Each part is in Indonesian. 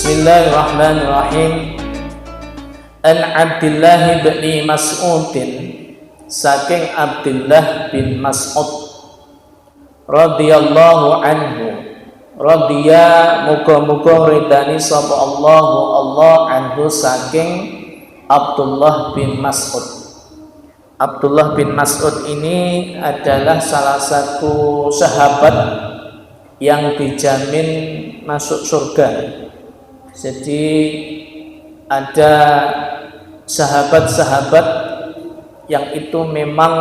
Bismillahirrahmanirrahim. An Abdullah bin Mas'udin, saking Abdullah bin Mas'ud radhiyallahu anhu, radhiya muga-muga ridani sapa Allah anhu saking Abdullah bin Mas'ud. Abdullah bin Mas'ud ini adalah salah satu sahabat yang dijamin masuk surga. Jadi ada sahabat-sahabat yang itu memang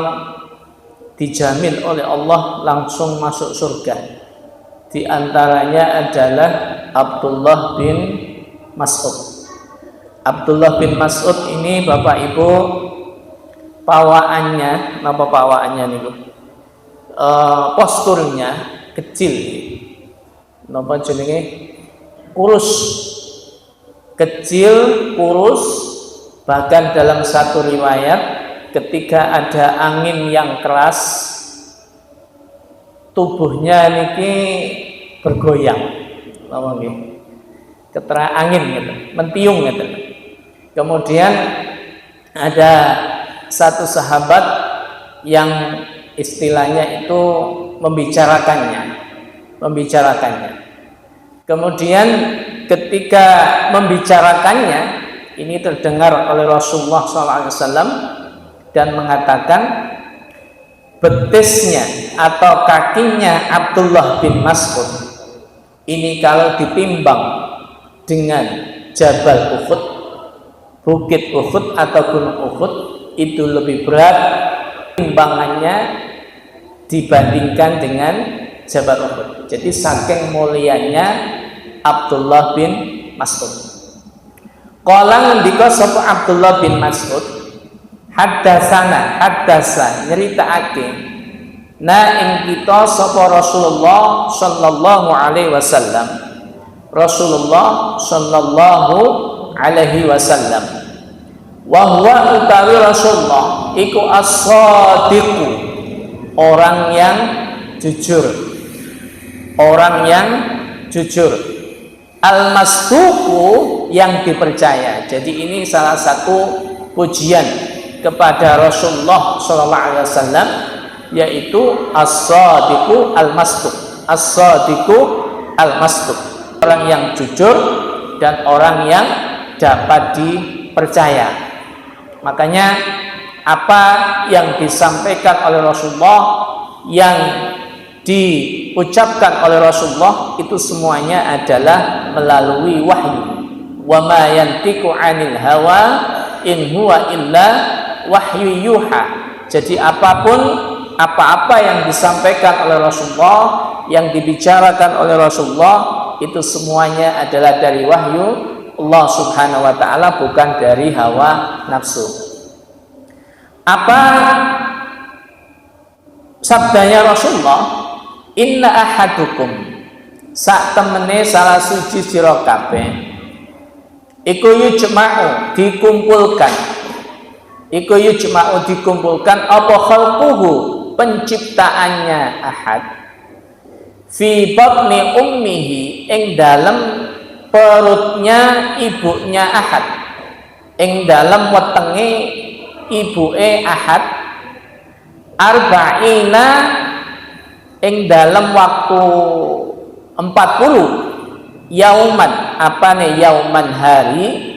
dijamin oleh Allah langsung masuk surga. Di antaranya adalah Abdullah bin Mas'ud. Abdullah bin Mas'ud ini Bapak Ibu, pawaannya, napa pawaannya niku? Posturnya kecil. Napa jenenge? Kurus. Kecil, kurus, bahkan dalam satu riwayat ketika ada angin yang keras tubuhnya niki bergoyang, ketera angin gitu, mentiung gitu. Kemudian ada satu sahabat yang istilahnya itu membicarakannya. Kemudian ketika membicarakannya, ini terdengar oleh Rasulullah SAW dan mengatakan betisnya atau kakinya Abdullah bin Mas'ud ini kalau ditimbang dengan Jabal Uhud, Bukit Uhud atau Gunung Uhud, itu lebih berat timbangannya dibandingkan dengan Jabal Uhud. Jadi saking mulianya Abdullah bin Mas'ud. Qala ngendika sapa Abdullah bin Mas'ud, haddasa nyeritaake ing kita sapa Rasulullah sallallahu alaihi wasallam. Rasulullah sallallahu alaihi wasallam. Wa huwa utawi Rasulullah iku as-shadiqu, orang yang jujur. Orang yang jujur. Al-masduqu, yang dipercaya. Jadi ini salah satu pujian kepada Rasulullah SAW, yaitu as-shadiqu al-masduq. As-shadiqu al-masduq, orang yang jujur dan orang yang dapat dipercaya. Makanya apa yang disampaikan oleh Rasulullah, yang diucapkan oleh Rasulullah, itu semuanya adalah melalui wahyu. Wa ma yantiqu 'anil hawa in huwa illa wahyu yuha. Jadi apa-apa yang disampaikan oleh Rasulullah, yang dibicarakan oleh Rasulullah, itu semuanya adalah dari wahyu Allah Subhanahu wa taala, bukan dari hawa nafsu. Apa sabdanya Rasulullah? Inna ahadukum, sak temene salah suci sira kabeh iku yujma'u, dikumpulkan apa khalquhu, penciptaannya ahad, fi batni ummihi, ing dalem perutnya ibunya ahad, ing dalem wetenge ibuke ahad, arba'ina, ing dalam waktu 40 yauman, apane yauman hari,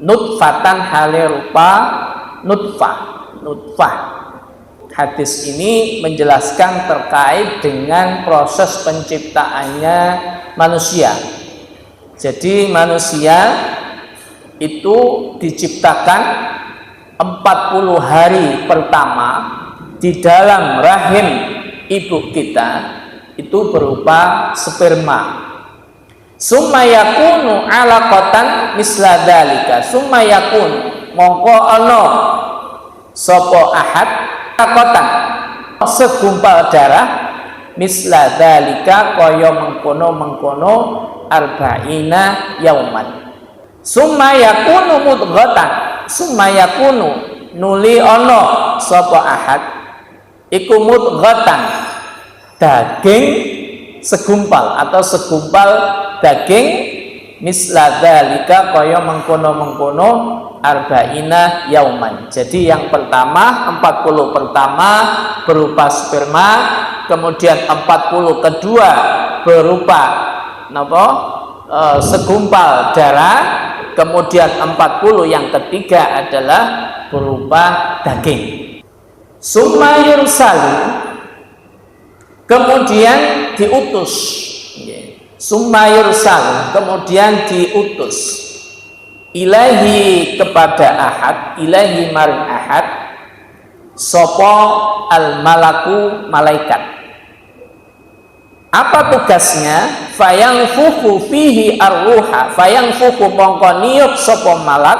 nutfatan hale rupa nutfah. Hadis ini menjelaskan terkait dengan proses penciptaannya manusia. Jadi manusia itu diciptakan 40 hari pertama di dalam rahim ibu kita, itu berupa sperma. Summa yakunu alaqatan misla dzalika. Summa yakun, mongko ana sapa ahad alaqatan, segumpal darah, misla dzalika, kaya mengkono arba'ina yauman. Summa yakunu mudghatan. Summa yakunu, nuli ana sapa ahad iku mudghatan, daging segumpal atau segumpal daging misla dzalika kaya mengkono-mengkono arba'ina yauman. Jadi yang pertama 40 pertama berupa sperma, kemudian 40 kedua berupa segumpal darah, kemudian 40 yang ketiga adalah berupa daging. Summa yursalu, kemudian diutus. Summa yursalu, kemudian diutus. Ilahi kepada ahad, ilahi maring ahad, sopo al malaku malaikat. Apa tugasnya? Fayangfuku fihi arruha, fayangfuku mongko niup sopo malak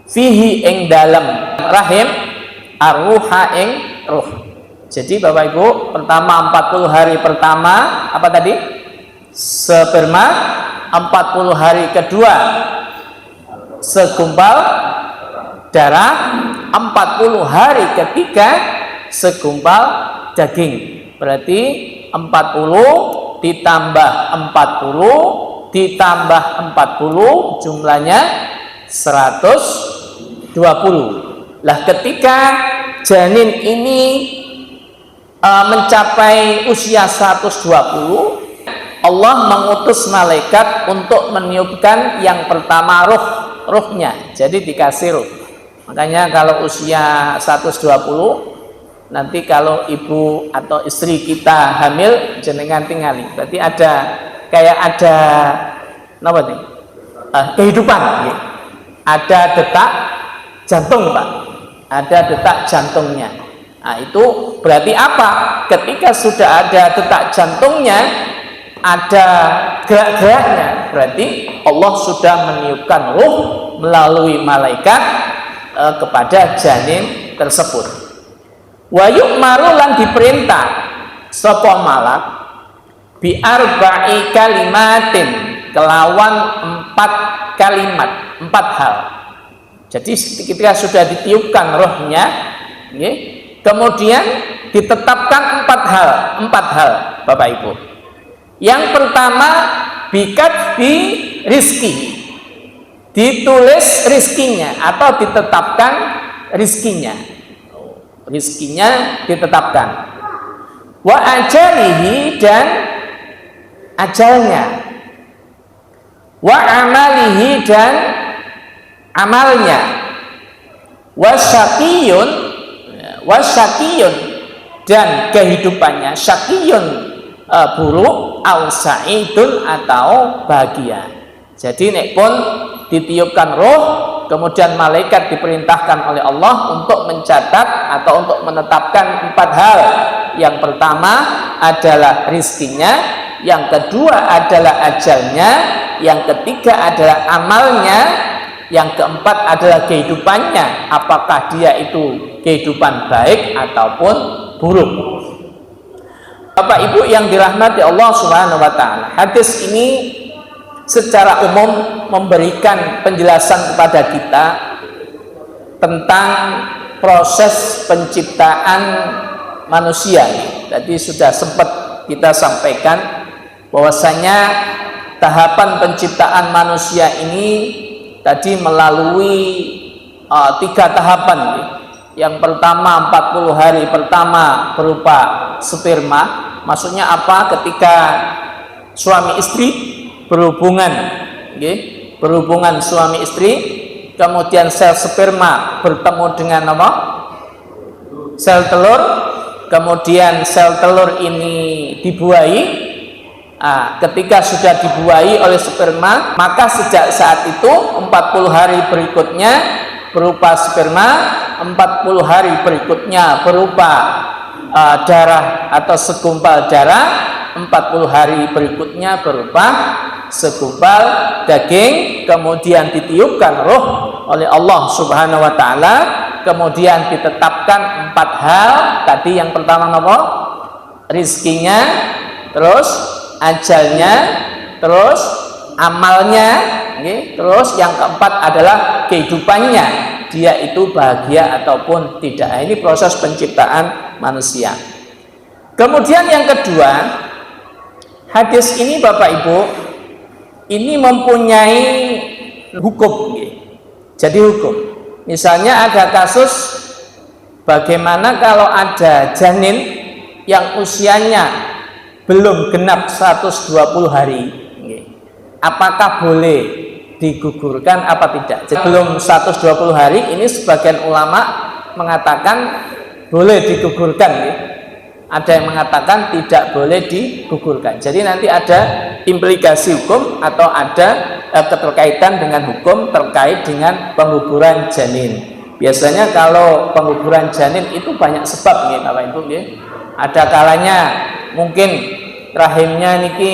fihi ing dalem rahim arruha ing ruh. Jadi Bapak Ibu, pertama 40 hari pertama apa tadi? Sperma, 40 hari kedua segumpal darah, 40 hari ketiga segumpal daging. Berarti 40 ditambah 40 ditambah 40 jumlahnya 120. Lah ketika janin ini mencapai usia 120, Allah mengutus malaikat untuk meniupkan yang pertama ruhnya. Jadi dikasih ruh. Makanya kalau usia 120, nanti kalau ibu atau istri kita hamil jenengan tingali. Berarti ada apa nih? Kehidupan. Ya. Ada detak jantung, Pak. Ada detak jantungnya. Nah, itu berarti apa? Ketika sudah ada detak jantungnya, ada gerak-geraknya, berarti Allah sudah meniupkan ruh melalui malaikat kepada janin tersebut. Wa yu'maru lan diperintah sapa malak bi arba'i kalimatin, kelawan 4 kalimat, 4 hal. Jadi ketika sudah ditiupkan rohnya, kemudian ditetapkan 4 hal Bapak Ibu. Yang pertama, bikatbi rizki, ditulis rizkinya atau ditetapkan rizkinya. Rizkinya ditetapkan. Wa ajalihi, dan ajalnya. Wa amalihi, dan amalnya. Wa syaqiyun, dan kehidupannya. Syaqiyun buruk, au sa'idun, atau bahagia. Jadi nek pun ditiupkan roh, kemudian malaikat diperintahkan oleh Allah untuk mencatat atau untuk menetapkan 4 hal. Yang pertama adalah rizkinya, yang kedua adalah ajalnya, yang ketiga adalah amalnya, yang keempat adalah kehidupannya, apakah dia itu kehidupan baik ataupun buruk. Bapak Ibu yang dirahmati Allah Subhanahu wa taala, hadis ini secara umum memberikan penjelasan kepada kita tentang proses penciptaan manusia. Tadi sudah sempat kita sampaikan bahwasanya tahapan penciptaan manusia ini tadi melalui 3 tahapan. Yang pertama 40 hari pertama berupa sperma. Maksudnya apa? Ketika suami istri berhubungan, berhubungan suami istri, kemudian sel sperma bertemu dengan apa? Sel telur, kemudian sel telur ini dibuahi. Nah, ketika sudah dibuahi oleh sperma, maka sejak saat itu 40 hari berikutnya berupa sperma, 40 hari berikutnya berupa darah atau segumpal darah, 40 hari berikutnya berupa segumpal daging, kemudian ditiupkan roh oleh Allah Subhanahu wa taala, kemudian ditetapkan 4 hal. Tadi yang pertama apa? Rizkinya, terus ajalnya, terus amalnya, terus yang keempat adalah kehidupannya, dia itu bahagia ataupun tidak. Ini proses penciptaan manusia. Kemudian yang kedua, hadis ini Bapak Ibu ini mempunyai hukum. Jadi hukum. Misalnya ada kasus bagaimana kalau ada janin yang usianya belum genap 120 hari, apakah boleh digugurkan apa tidak? Jadi belum 120 hari ini sebagian ulama mengatakan boleh digugurkan. Ada yang mengatakan tidak boleh digugurkan. Jadi nanti ada implikasi hukum atau ada keterkaitan dengan hukum terkait dengan pengguguran janin. Biasanya kalau pengguguran janin itu banyak sebab nih Bapak Ibu nggih. Ada kalanya mungkin rahimnya niki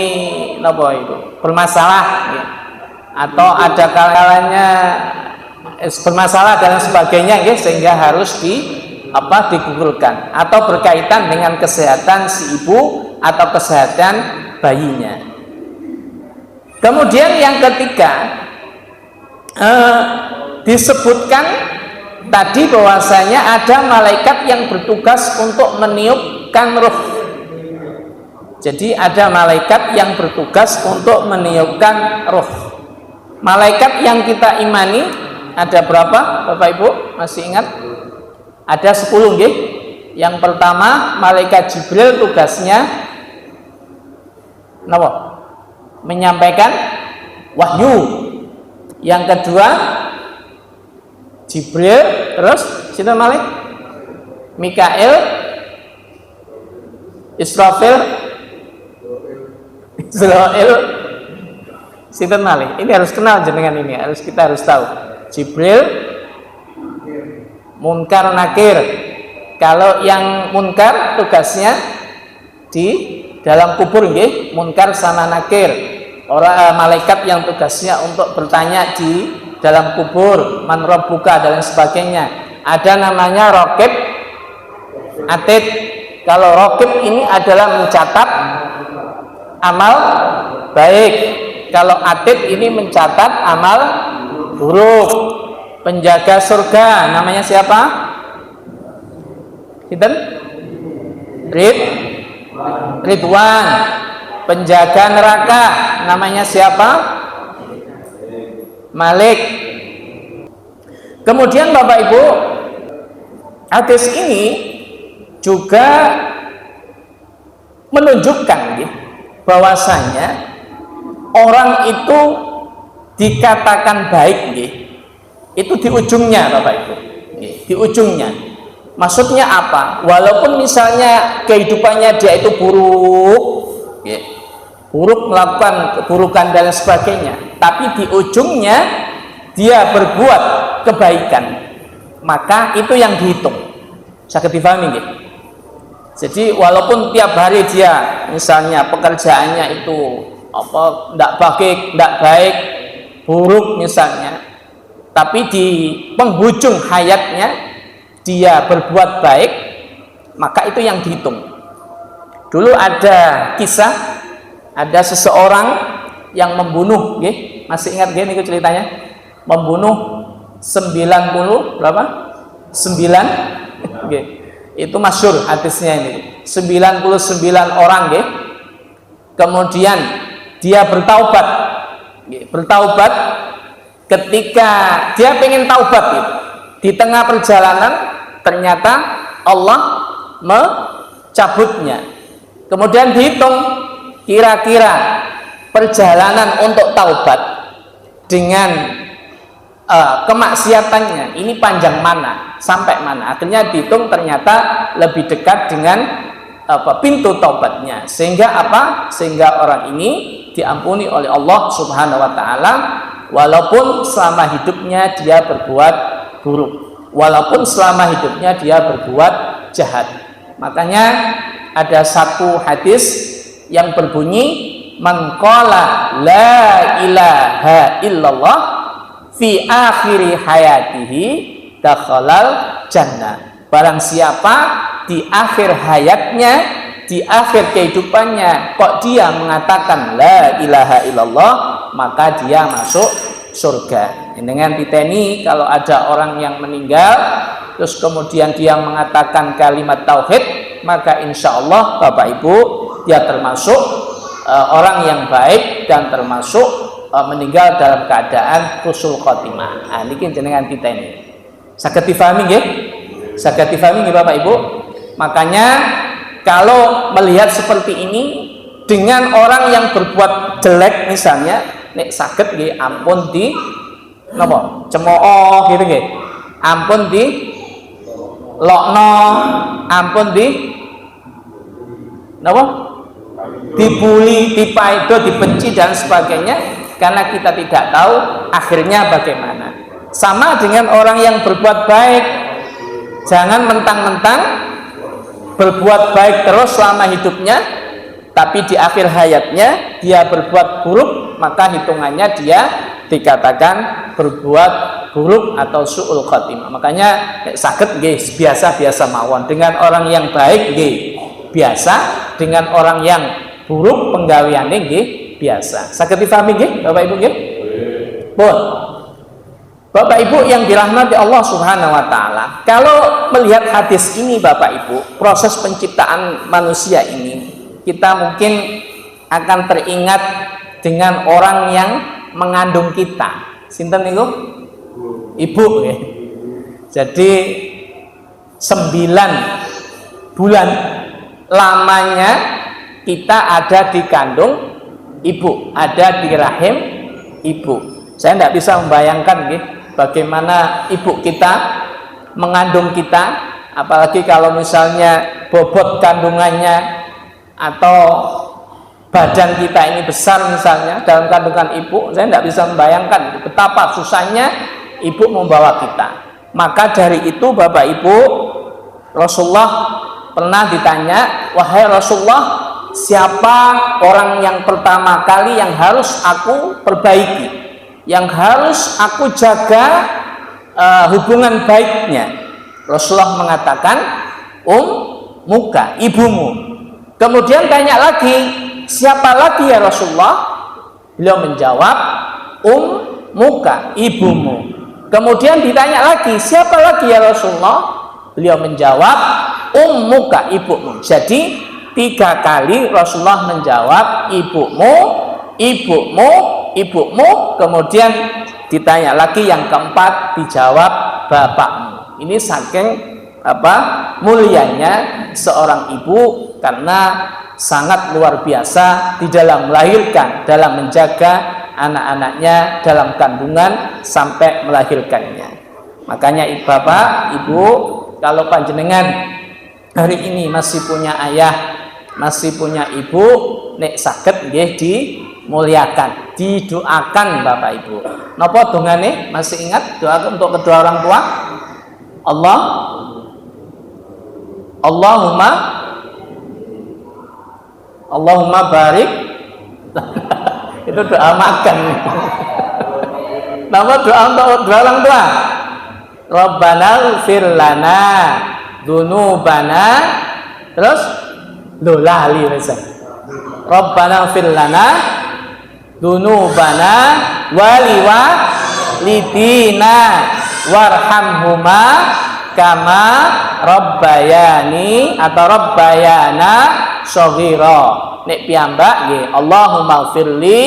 napa itu bermasalah nggih. Atau ada kalanya bermasalah dan sebagainya nggih, sehingga harus digugurkan atau berkaitan dengan kesehatan si ibu atau kesehatan bayinya. Kemudian yang ketiga disebutkan tadi bahwasanya ada malaikat yang bertugas untuk meniupkan ruh. Jadi ada malaikat yang bertugas untuk meniupkan ruh. Malaikat yang kita imani ada berapa Bapak Ibu? Masih ingat? Ada 10 nggih. Yang pertama malaikat Jibril tugasnya napa? Menyampaikan wahyu. Yang kedua Jibril, terus sinten malih? Mikail, Israfil, Israel, sinten malih? Ini harus kenal jenengan ini, kita harus tahu. Jibril, Munkar, Nakir. Kalau yang Munkar tugasnya di dalam kubur nggih, Munkar sama Nakir. Orang malaikat yang tugasnya untuk bertanya di dalam kubur, man rabbuka dan sebagainya. Ada namanya Raqib, Atid. Kalau Raqib ini adalah mencatat amal baik. Kalau Atid ini mencatat amal buruk. Penjaga surga namanya siapa? Sinten? Ridwan. Penjaga neraka namanya siapa? Malik. Kemudian Bapak Ibu, hadis ini juga menunjukkan bahwasanya orang itu dikatakan baik itu di ujungnya Bapak Ibu, di ujungnya. Maksudnya apa? Walaupun misalnya kehidupannya dia itu buruk, melakukan keburukan dan sebagainya, tapi di ujungnya dia berbuat kebaikan, maka itu yang dihitung. Saged dipahami nggih? Jadi walaupun tiap hari dia misalnya pekerjaannya itu tidak baik, buruk misalnya, tapi di penghujung hayatnya dia berbuat baik, maka itu yang dihitung. Dulu ada kisah, ada seseorang yang membunuh, masih ingat ini ceritanya? Membunuh 90 berapa? 9, itu masyhur hadisnya ini. 99 orang, kemudian dia bertaubat, ketika dia pengen taubat di tengah perjalanan ternyata Allah mencabutnya. Kemudian dihitung kira-kira perjalanan untuk taubat dengan kemaksiatannya ini panjang mana, sampai mana. Akhirnya dihitung ternyata lebih dekat dengan pintu taubatnya, sehingga sehingga orang ini diampuni oleh Allah Subhanahu wa taala walaupun selama hidupnya dia berbuat buruk, walaupun selama hidupnya dia berbuat jahat. Makanya ada satu hadis yang berbunyi, man qala la ilaha illallah fi akhiri hayatihi dakhalal jannah. Barang siapa di akhir hayatnya, di akhir kehidupannya kok dia mengatakan la ilaha illallah, maka dia masuk surga. Dengan titeni kalau ada orang yang meninggal terus kemudian dia mengatakan kalimat tauhid, maka insya Allah Bapak Ibu dia termasuk orang yang baik dan termasuk meninggal dalam keadaan husnul khotimah. Nah, niki jenengan kita ini. Saged difahami nggih? Saged difahami nggih Bapak Ibu? Makanya kalau melihat seperti ini dengan orang yang berbuat jelek misalnya, nek saged nggih ampun di napa? Cemooh gitu nggih. Ampun di lokno, ampun di napa? Dibuli, dipaido, dibenci dan sebagainya karena kita tidak tahu akhirnya bagaimana. Sama dengan orang yang berbuat baik, jangan mentang-mentang berbuat baik terus selama hidupnya, tapi di akhir hayatnya dia berbuat buruk, maka hitungannya dia dikatakan berbuat buruk atau su'ul khotimah. Makanya saged nggih biasa-biasa mawon dengan orang yang baik nggih biasa, dengan orang yang buruk penggaweane nggih biasa. Saged difahami nggih Bapak Ibu nggih? Pun. Bapak Ibu yang dirahmati Allah Subhanahu wa taala, kalau melihat hadis ini Bapak Ibu, proses penciptaan manusia ini, kita mungkin akan teringat dengan orang yang mengandung kita. Sinten niku? Ibu ya. Jadi 9 bulan lamanya kita ada di kandung ibu, ada di rahim ibu. Saya tidak bisa membayangkan gitu, bagaimana ibu kita mengandung kita, apalagi kalau misalnya bobot kandungannya atau badan kita ini besar misalnya dalam kandungan ibu. Saya tidak bisa membayangkan betapa susahnya ibu membawa kita. Maka dari itu Bapak Ibu, Rasulullah pernah ditanya, wahai Rasulullah, siapa orang yang pertama kali yang harus aku perbaiki, yang harus aku jaga hubungan baiknya? Rasulullah mengatakan muka, ibumu. Kemudian tanya lagi, siapa lagi ya Rasulullah? Beliau menjawab, muka, ibumu. Kemudian ditanya lagi, siapa lagi ya Rasulullah? Beliau menjawab, muka, ibumu. Jadi 3 kali Rasulullah menjawab ibumu, ibumu, ibumu. Kemudian ditanya lagi yang keempat, dijawab bapakmu. Ini saking mulianya seorang ibu, karena sangat luar biasa di dalam melahirkan, dalam menjaga anak-anaknya dalam kandungan sampai melahirkannya. Makanya Bapak, Ibu, kalau panjenengan hari ini masih punya ayah, masih punya ibu, nek saged nggih dimuliakan, didoakan Bapak Ibu. Napa dongane? Masih ingat doa untuk kedua orang tua? Allahumma barik. Itu doa makan. Nama doa untuk dua orang tua. Rabbana ighfir lana dzunubana, terus lali wis. Rabbana ighfir lana dzunubana waliwalidina warhamhuma kama rabbayani atau rabbayana shaghira. Nek piyambak nggih, Allahumma firli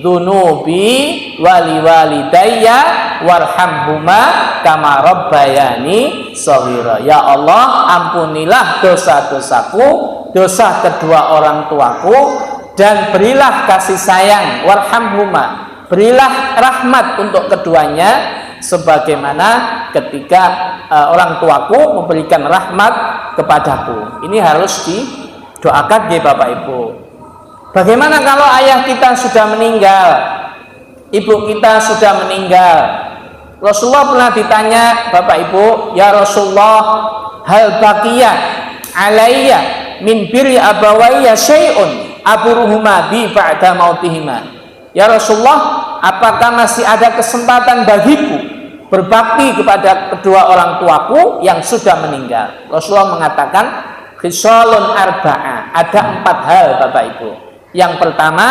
dzunubi waliwalidayya warhamhuma kama rabbayani shaghira. Ya Allah, ampunilah dosa-dosaku, dosa kedua orang tuaku, dan berilah kasih sayang, warhamhuma, berilah rahmat untuk keduanya sebagaimana ketika orang tuaku memberikan rahmat kepadaku. Ini harus didoakan ya Bapak Ibu. Bagaimana kalau ayah kita sudah meninggal, ibu kita sudah meninggal? Rasulullah pernah ditanya Bapak Ibu, ya Rasulullah, hal baqiya alayya min birri abawayya syai'un aburuhuma bi ba'da mautihima. Ya Rasulullah, apakah masih ada kesempatan bagiku berbakti kepada kedua orang tuaku yang sudah meninggal? Rasulullah mengatakan, khisalun arba'ah, ada 4 hal Bapak Ibu. Yang pertama,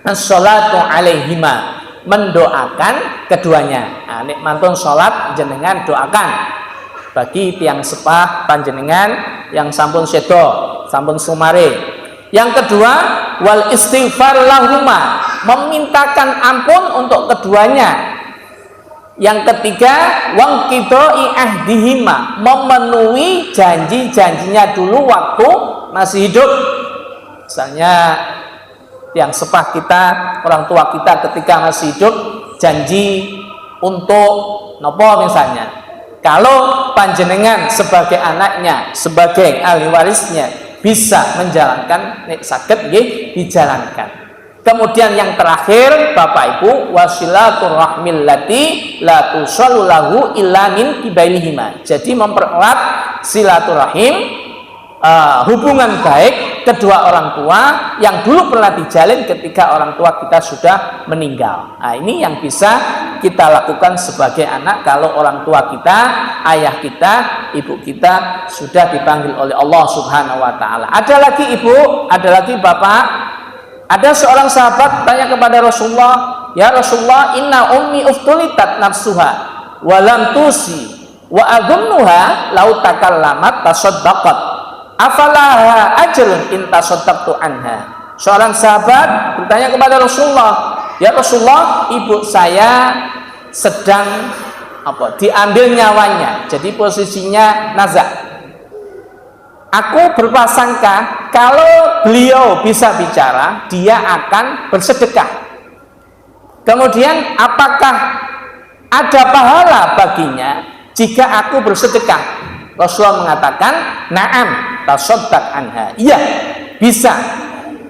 as-salatu alaihima, mendoakan keduanya. Nah, nek mantun salat jenengan doakan bagi tiang sepah panjenengan yang sampun sedo, sampun sumare. Yang kedua, wal istighfar lahuma, memintakan ampun untuk keduanya. Yang ketiga, wangqidai ahdihima, memenuhi janji-janjinya dulu waktu masih hidup. Misalnya yang sepah kita, orang tua kita ketika masih hidup janji untuk nopo misalnya. Kalau panjenengan sebagai anaknya, sebagai ahli warisnya bisa menjalankan, nek saged nggih dijalankan. Kemudian yang terakhir Bapak Ibu, wasilaturrahmil lati la tusallu lahu illa min kibailihima. Jadi mempererat silaturahim, hubungan baik kedua orang tua yang dulu pernah dijalin ketika orang tua kita sudah meninggal. Nah, ini yang bisa kita lakukan sebagai anak kalau orang tua kita, ayah kita, ibu kita sudah dipanggil oleh Allah Subhanahu wa taala. Ada lagi Ibu, ada lagi Bapak. Ada seorang sahabat tanya kepada Rasulullah, "Ya Rasulullah, inna ummi uftulitat nafsuha wa lam tusi wa adhunnuha law takallamat tasaddaqat. Afalaha ajrun in tasaddaqtu anha." Seorang sahabat bertanya kepada Rasulullah, "Ya Rasulullah, ibu saya sedang diambil nyawanya." Jadi posisinya nazak. Aku berprasangka kalau beliau bisa bicara, dia akan bersedekah. Kemudian apakah ada pahala baginya jika aku bersedekah? Rasulullah mengatakan, "Na'am, tasaddaq anha." Iya, bisa.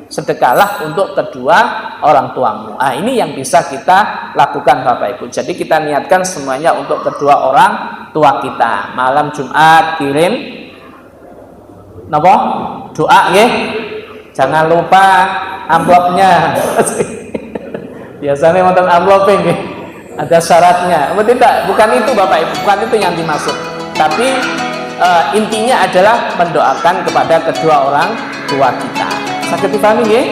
Sedekahlah untuk kedua orang tuamu. Nah, ini yang bisa kita lakukan Bapak Ibu. Jadi kita niatkan semuanya untuk kedua orang tua kita. Malam Jumat kirim napa? Doa nggih. Jangan lupa amplopnya. Biasanya wonten amplop nggih. Ada syaratnya. Tidak, bukan itu Bapak Ibu, bukan itu yang dimaksud. Tapi intinya adalah mendoakan kepada kedua orang tua kita. Saged dipahami nggih?